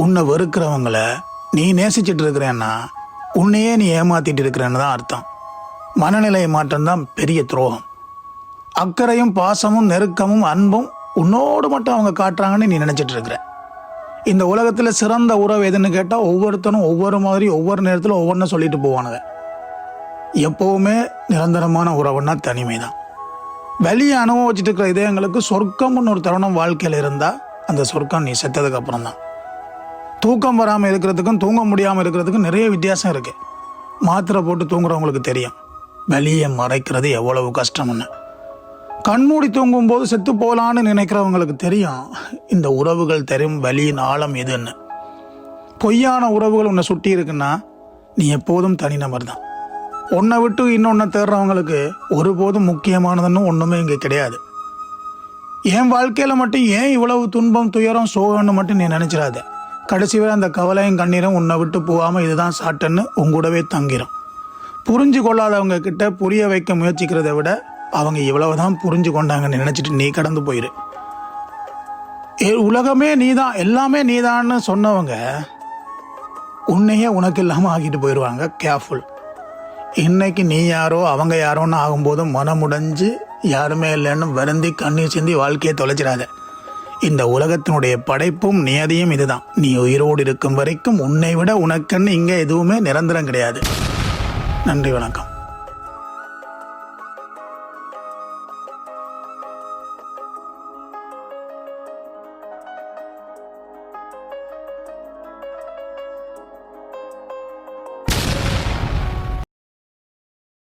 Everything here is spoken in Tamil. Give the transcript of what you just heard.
உன்னை வெறுக்கிறவங்கள நீ நேசிச்சுட்டு இருக்கிறேன்னா உன்னையே நீ ஏமாத்திட்டு இருக்கிறேன்னு தான் அர்த்தம். மனநிலை மாற்றம்தான் பெரிய துரோகம். அக்கறையும் பாசமும் நெருக்கமும் அன்பும் உன்னோடு மட்டும் அவங்க காட்டுறாங்கன்னு நீ நினைச்சிட்டு இருக்கிற. இந்த உலகத்தில் சிறந்த உறவு எதுன்னு கேட்டால் ஒவ்வொருத்தனும் ஒவ்வொரு மாதிரி ஒவ்வொரு நேரத்தில் ஒவ்வொன்றும் சொல்லிட்டு போவானுங்க. எப்போவுமே நிரந்தரமான உறவுன்னா தனிமை தான். வெளியே அனுபவிச்சுட்டு இருக்கிற இதயங்களுக்கு சொர்க்கம்னு ஒரு தருணம் வாழ்க்கையில் இருந்தால் அந்த சொர்க்கம் நீ செத்ததுக்கு அப்புறம் தான். தூக்கம் வராமல் இருக்கிறதுக்கும் தூங்க முடியாமல் இருக்கிறதுக்கும் நிறைய வித்தியாசம் இருக்குது. மாத்திரை போட்டு தூங்குறவங்களுக்கு தெரியும் வெளியே மறைக்கிறது எவ்வளவு கஷ்டம்னு. கண்மூடி தூங்கும் போது செத்து போகலான்னு நினைக்கிறவங்களுக்கு தெரியும் இந்த உறவுகள் தெரியும் வலியின் ஆழம் எதுன்னு. பொய்யான உறவுகள் உன்னை சுட்டி இருக்குன்னா நீ எப்போதும் தனிநபர் தான். உன்னை விட்டு இன்னொன்று தேடுறவங்களுக்கு ஒருபோதும் முக்கியமானதுன்னு ஒன்றுமே இங்கே கிடையாது. என் வாழ்க்கையில் மட்டும் ஏன் இவ்வளவு துன்பம் துயரம் சோகம்னு மட்டும் நீ நினச்சிடாத. கடைசி வரை அந்த கவலையும் கண்ணீரும் உன்னை விட்டு போகாமல் இதுதான் சாட்டுன்னு உங்கூடவே தங்கிடும். புரிஞ்சு கொள்ளாதவங்க கிட்ட புரிய வைக்க முயற்சிக்கிறத விட அவங்க இவ்வளவுதான் புரிஞ்சு கொண்டாங்கன்னு நினச்சிட்டு நீ கடந்து போயிரு. உலகமே நீதான் எல்லாமே நீதான்னு சொன்னவங்க உன்னையே உனக்கு இல்லாமல் ஆக்கிட்டு போயிடுவாங்க. கேர்ஃபுல். இன்னைக்கு நீ யாரோ அவங்க யாரோன்னு ஆகும்போது மனமுடைஞ்சு யாருமே இல்லைன்னு வருந்தி கண்ணீர் சிந்தி வாழ்க்கையை தொலைச்சிடாத. இந்த உலகத்தினுடைய படைப்பும் நியதியும் இதுதான். நீ உயிரோடு இருக்கும் வரைக்கும் உன்னை விட உனக்குன்னு இங்கே எதுவுமே நிரந்தரம் கிடையாது. நன்றி, வணக்கம்.